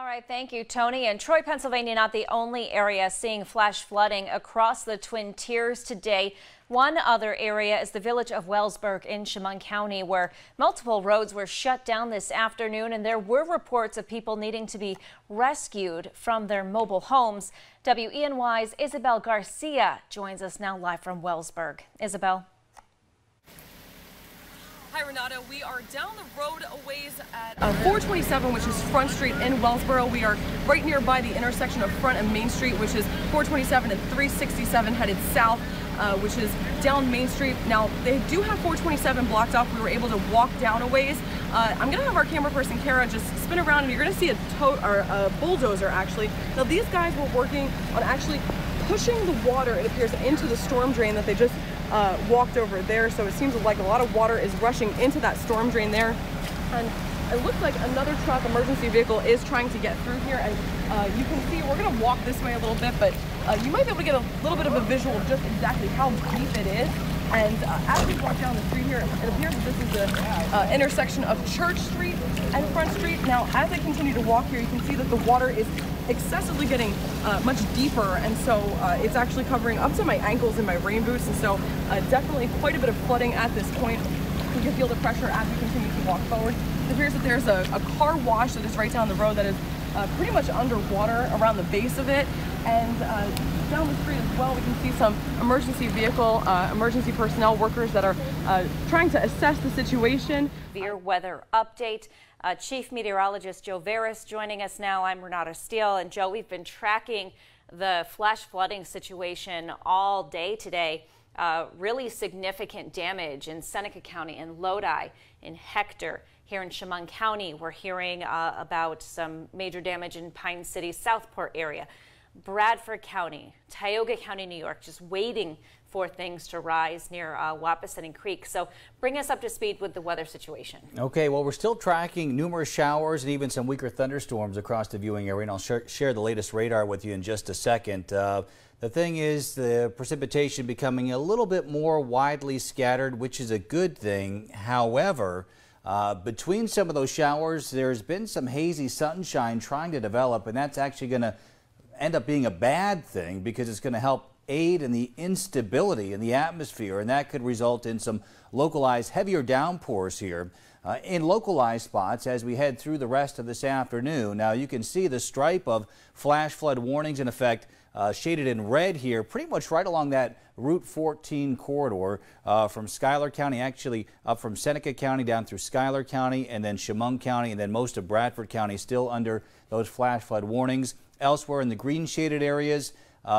right, thank you, Tony. And Troy, Pennsylvania, not the only area seeing flash flooding across the Twin Tiers today. One other area is the village of Wellsburg in Chemung County, where multiple roads were shut down this afternoon, and there were reports of people needing to be rescued from their mobile homes. WENY's Isabel Garcia joins us now live from Wellsburg. Isabel. Hi, Renata. We are down the road a ways at 427, which is Front Street in Wellsboro. We are right nearby the intersection of Front and Main Street, which is 427 and 367 headed south, which is down Main Street. Now, they do have 427 blocked off. We were able to walk down a ways. I'm going to have our camera person, Kara, just spin around, and you're going to see a bulldozer, actually. Now, these guys were working on actually pushing the water, it appears, into the storm drain that they just walked over there. So it seems like a lot of water is rushing into that storm drain there. And it looks like another truck, emergency vehicle, is trying to get through here. And you can see, we're going to walk this way a little bit, but you might be able to get a little bit of a visual of just exactly how deep it is. And as we walk down the street here, it appears that this is the intersection of Church Street and Front Street. Now, as I continue to walk here, you can see that the water is excessively getting much deeper, and so it's actually covering up to my ankles in my rain boots, and so definitely quite a bit of flooding at this point. You can feel the pressure as we continue to walk forward. It appears that there's a car wash that is right down the road that is pretty much underwater around the base of it, and down the street as well we can see some emergency vehicle, emergency personnel workers that are trying to assess the situation. Severe weather update. Chief Meteorologist Joe Veras joining us now. I'm Renata Steele, and Joe, we've been tracking the flash flooding situation all day today. Really significant damage in Seneca County, in Lodi, in Hector. Here in Chemung County, we're hearing about some major damage in Pine City, Southport area. Bradford County, Tioga County, New York, just waiting for things to rise near Wapassetting Creek. So bring us up to speed with the weather situation. Okay, well, we're still tracking numerous showers and even some weaker thunderstorms across the viewing area, and I'll share the latest radar with you in just a second. The thing is, the precipitation becoming a little bit more widely scattered, which is a good thing. However, between some of those showers, there's been some hazy sunshine trying to develop, and that's actually going to end up being a bad thing because it's going to help aid in the instability in the atmosphere, and that could result in some localized heavier downpours here in localized spots as we head through the rest of this afternoon. Now, you can see the stripe of flash flood warnings in effect shaded in red here, pretty much right along that Route 14 corridor from Schuyler County, actually up from Seneca County down through Schuyler County and then Chemung County, and then most of Bradford County still under those flash flood warnings. Elsewhere in the green shaded areas,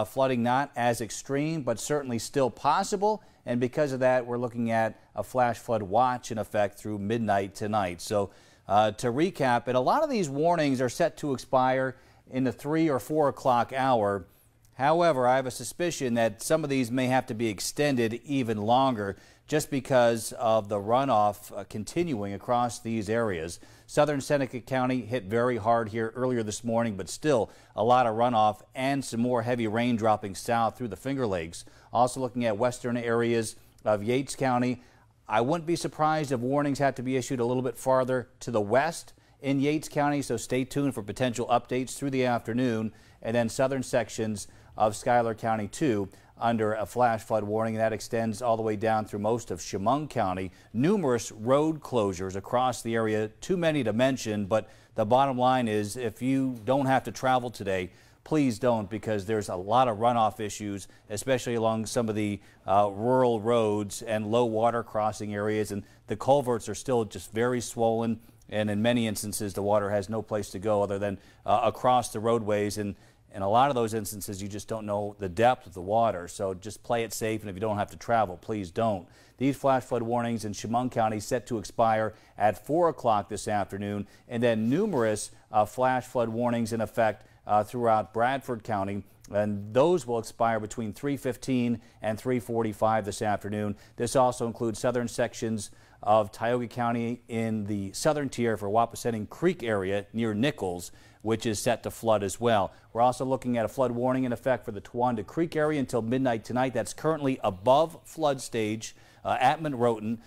flooding not as extreme, but certainly still possible. And because of that, we're looking at a flash flood watch in effect through midnight tonight. So to recap, and a lot of these warnings are set to expire in the 3 or 4 o'clock hour. However, I have a suspicion that some of these may have to be extended even longer just because of the runoff continuing across these areas. Southern Seneca County hit very hard here earlier this morning, but still a lot of runoff and some more heavy rain dropping south through the Finger Lakes. Also looking at western areas of Yates County. I wouldn't be surprised if warnings had to be issued a little bit farther to the west in Yates County, so stay tuned for potential updates through the afternoon. And then southern sections of Schuyler County too under a flash flood warning. That extends all the way down through most of Chemung County. Numerous road closures across the area, too many to mention, but the bottom line is if you don't have to travel today, please don't, because there's a lot of runoff issues, especially along some of the rural roads and low water crossing areas, and the culverts are still just very swollen, and in many instances the water has no place to go other than across the roadways, and in a lot of those instances, you just don't know the depth of the water, so just play it safe, and if you don't have to travel, please don't. These flash flood warnings in Chemung County set to expire at 4 o'clock this afternoon, and then numerous flash flood warnings in effect throughout Bradford County, and those will expire between 3:15 and 3:45 this afternoon. This also includes southern sections of Tioga County in the southern tier for Wapassetting Creek area near Nichols, which is set to flood as well. We're also looking at a flood warning in effect for the Towanda Creek area until midnight tonight. That's currently above flood stage at Monroton.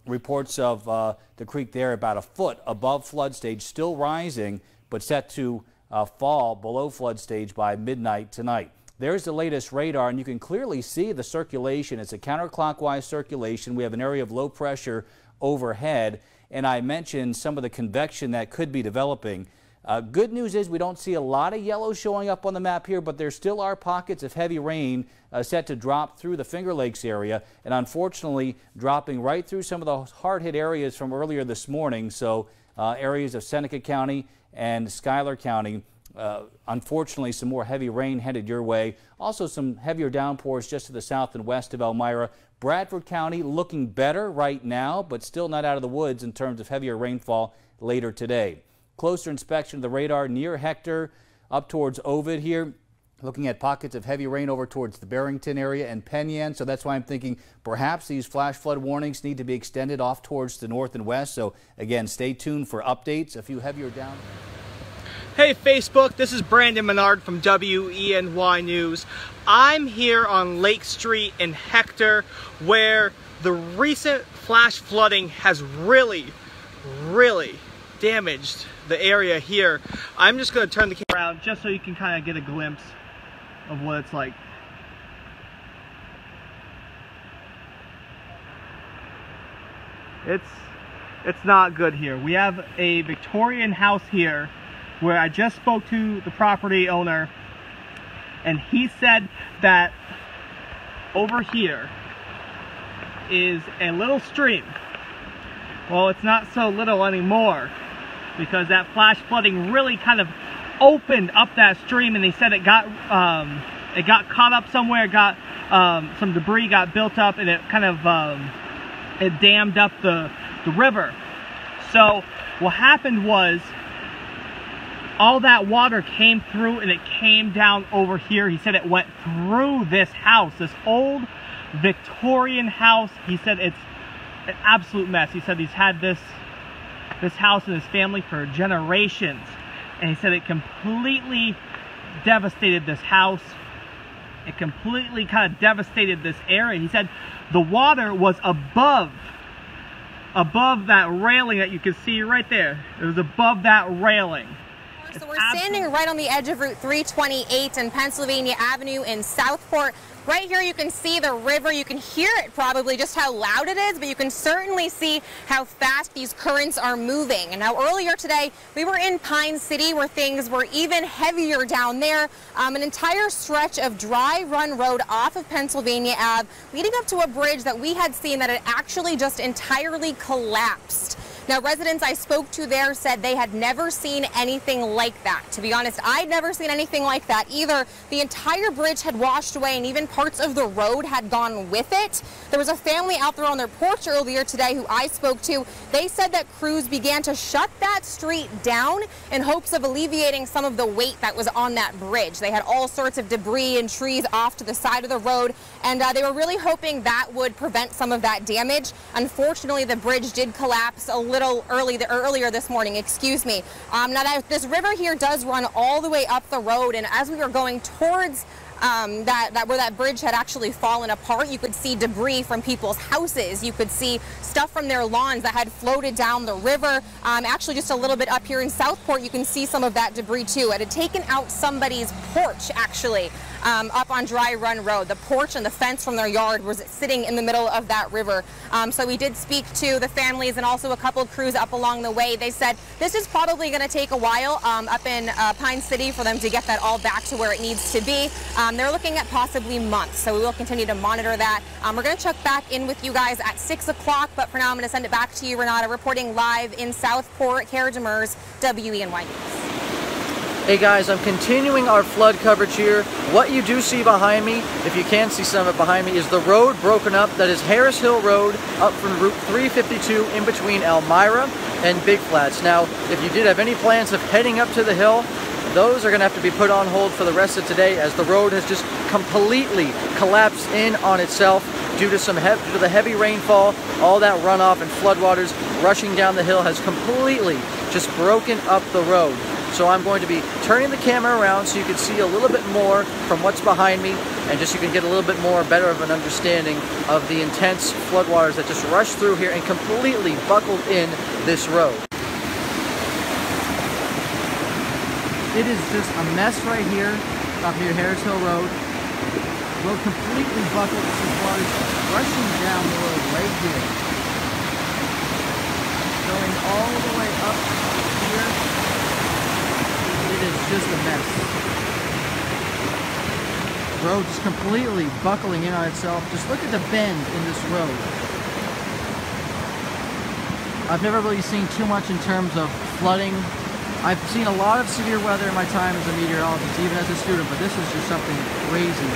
Reports of the creek there about a foot above flood stage, still rising, but set to fall below flood stage by midnight tonight. There's the latest radar, and you can clearly see the circulation. It's a counterclockwise circulation. We have an area of low pressure overhead, and I mentioned some of the convection that could be developing. Good news is we don't see a lot of yellow showing up on the map here, but there still are pockets of heavy rain set to drop through the Finger Lakes area, and unfortunately dropping right through some of the hard-hit areas from earlier this morning. So areas of Seneca County and Schuyler County. Unfortunately, some more heavy rain headed your way. Also some heavier downpours just to the south and west of Elmira. Bradford County looking better right now, but still not out of the woods in terms of heavier rainfall later today. Closer inspection of the radar near Hector up towards Ovid here. Looking at pockets of heavy rain over towards the Barrington area and Penn Yan. So that's why I'm thinking perhaps these flash flood warnings need to be extended off towards the north and west. So again, stay tuned for updates. A few heavier down. Hey Facebook, this is Brandon Menard from WENY News. I'm here on Lake Street in Hector, where the recent flash flooding has really damaged the area here. I'm just going to turn the camera around just so you can kind of get a glimpse of what it's like. It's not good here. We have a Victorian house here where I just spoke to the property owner, and he said that over here is a little stream. Well, it's not so little anymore, because that flash flooding really kind of opened up that stream, and they said it got caught up somewhere, got some debris got built up, and it kind of it dammed up the river. So what happened was all that water came through and it came down over here. He said it went through this house, this old Victorian house. He said it's an absolute mess. He said he's had this house in his family for generations, and he said it completely devastated this house. It completely kind of devastated this area. He said the water was above that railing that you can see right there. It was above that railing. So we're standing right on the edge of Route 328 and Pennsylvania Avenue in Southport. Right here you can see the river. You can hear it probably just how loud it is, but you can certainly see how fast these currents are moving. And now earlier today we were in Pine City where things were even heavier down there. An entire stretch of dry run road off of Pennsylvania Ave leading up to a bridge that we had seen that had actually just entirely collapsed. Now, residents I spoke to there said they had never seen anything like that. To be honest, I'd never seen anything like that either. The entire bridge had washed away and even parts of the road had gone with it. There was a family out there on their porch earlier today who I spoke to. They said that crews began to shut that street down in hopes of alleviating some of the weight that was on that bridge. They had all sorts of debris and trees off to the side of the road, and they were really hoping that would prevent some of that damage. Unfortunately, the bridge did collapse a little earlier this morning, excuse me. Now this river here does run all the way up the road, and as we were going towards where that bridge had actually fallen apart, you could see debris from people's houses. You could see stuff from their lawns that had floated down the river. Actually, just a little bit up here in Southport, you can see some of that debris too. It had taken out somebody's porch, actually, up on Dry Run Road. The porch and the fence from their yard was sitting in the middle of that river. So we did speak to the families and also a couple of crews up along the way. They said this is probably going to take a while up in Pine City for them to get that all back to where it needs to be. They're looking at possibly months, so we will continue to monitor that. We're going to check back in with you guys at 6 o'clock, but for now I'm going to send it back to you, Renata, reporting live in Southport. Kara Demers, WENY News. Hey guys, I'm continuing our flood coverage here. What you do see behind me, if you can see some of it behind me, is the road broken up. That is Harris Hill Road up from Route 352 in between Elmira and Big Flats. Now, if you did have any plans of heading up to the hill, those are going to have to be put on hold for the rest of today, as the road has just completely collapsed in on itself due to the heavy rainfall. All that runoff and floodwaters rushing down the hill has completely just broken up the road. So I'm going to be turning the camera around so you can see a little bit more from what's behind me, and just you can get a little bit more better of an understanding of the intense floodwaters that just rushed through here and completely buckled in this road. It is just a mess right here up near Harris Hill Road. Road completely buckled. This is water rushing down the road right here. Going all the way up here. It is just a mess. The road is completely buckling in on itself. Just look at the bend in this road. I've never really seen too much in terms of flooding. I've seen a lot of severe weather in my time as a meteorologist, even as a student, but this is just something crazy.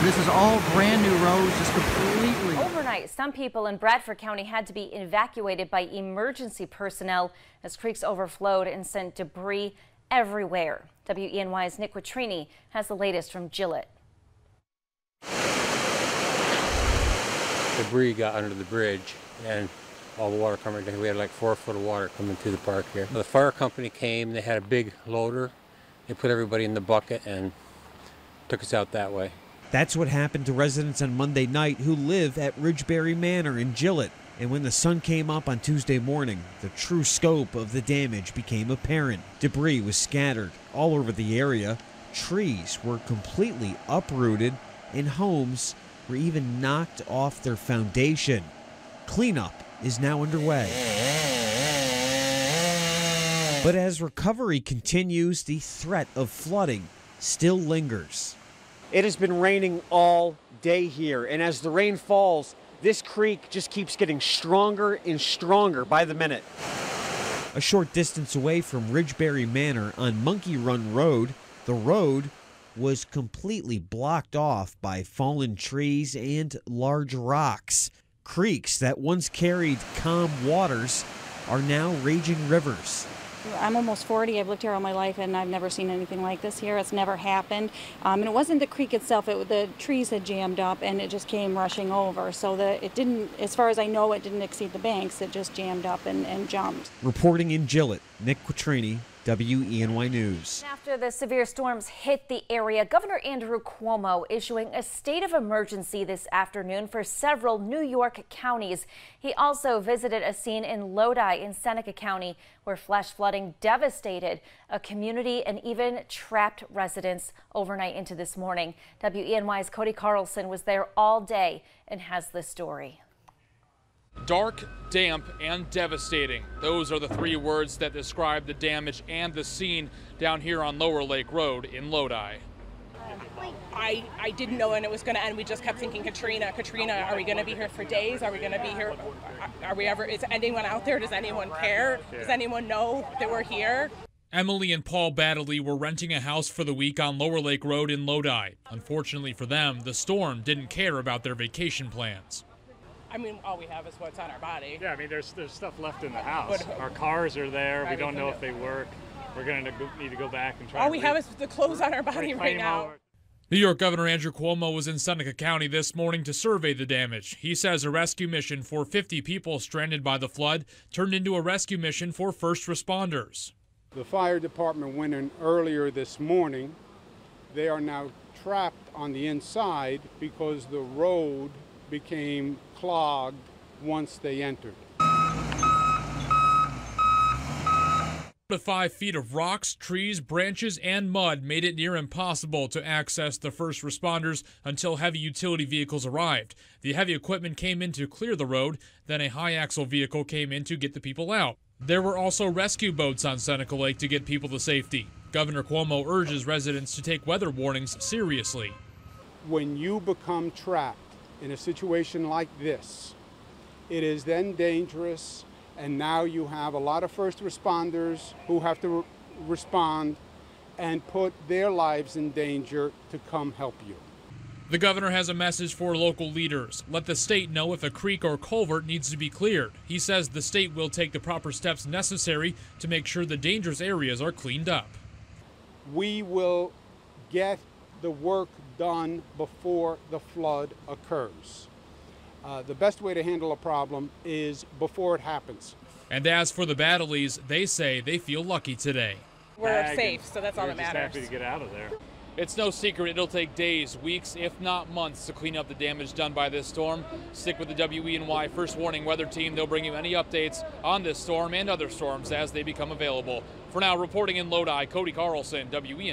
This is all brand new roads, just completely. Overnight, some people in Bradford County had to be evacuated by emergency personnel as creeks overflowed and sent debris everywhere. WENY's Nick Quattrini has the latest from Gillett. Debris got under the bridge and all the water coming down. We had like 4 foot of water coming through the park here. The fire company came, they had a big loader. They put everybody in the bucket and took us out that way. That's what happened to residents on Monday night who live at Ridgeberry Manor in Gillett. And when the sun came up on Tuesday morning, the true scope of the damage became apparent. Debris was scattered all over the area. Trees were completely uprooted and homes were even knocked off their foundation. Cleanup is now underway. But as recovery continues, the threat of flooding still lingers. It has been raining all day here, and as the rain falls, this creek just keeps getting stronger and stronger by the minute. A short distance away from Ridgeberry Manor on Monkey Run Road, the road was completely blocked off by fallen trees and large rocks. Creeks that once carried calm waters are now raging rivers. I'm almost 40. I've lived here all my life, and I've never seen anything like this here. It's never happened. And it wasn't the creek itself. The trees had jammed up, and it just came rushing over. So that it didn't, as far as I know, it didn't exceed the banks. It just jammed up and jumped. Reporting in Gillett, Nick Quattrini, WENY News. After the severe storms hit the area, Governor Andrew Cuomo issuing a state of emergency this afternoon for several New York counties. He also visited a scene in Lodi in Seneca County where flash flooding devastated a community and even trapped residents overnight into this morning. WENY's Cody Carlson was there all day and has this story. Dark, damp, and devastating. Those are the 3 words that describe the damage and the scene down here on Lower Lake Road in Lodi. I didn't know when it was going to end. We just kept thinking, Katrina, are we going to be here for days? Are we going to be here? Are we ever? Is anyone out there? Does anyone care? Does anyone know that we're here? Emily and Paul Baddeley were renting a house for the week on Lower Lake Road in Lodi. Unfortunately for them, the storm didn't care about their vacation plans. I mean, all we have is what's on our body. Yeah, I mean, there's stuff left in the house. Our cars are there. We don't know if they work. We're going to need to go back and try. All we have is the clothes on our body right now. New York Governor Andrew Cuomo was in Seneca County this morning to survey the damage. He says a rescue mission for 50 people stranded by the flood turned into a rescue mission for first responders. The fire department went in earlier this morning. They are now trapped on the inside because the road became clogged once they entered. 5 feet of rocks, trees, branches, and mud made it near impossible to access the first responders until heavy utility vehicles arrived. The heavy equipment came in to clear the road, then a high-axle vehicle came in to get the people out. There were also rescue boats on Seneca Lake to get people to safety. Governor Cuomo urges residents to take weather warnings seriously. When you become trapped in a situation like this, it is then dangerous. And now you have a lot of first responders who have to respond and put their lives in danger to come help you. The governor has a message for local leaders. Let the state know if a creek or culvert needs to be cleared. He says the state will take the proper steps necessary to make sure the dangerous areas are cleaned up. We will get the work done before the flood occurs. The best way to handle a problem is before it happens. And as for the Battleys, they say they feel lucky today. We're safe, so that's all that matters. Just happy to get out of there. It's no secret it'll take days, weeks, if not months to clean up the damage done by this storm. Stick with the WENY First Warning Weather Team. They'll bring you any updates on this storm and other storms as they become available. For now, reporting in Lodi, Cody Carlson, WENY.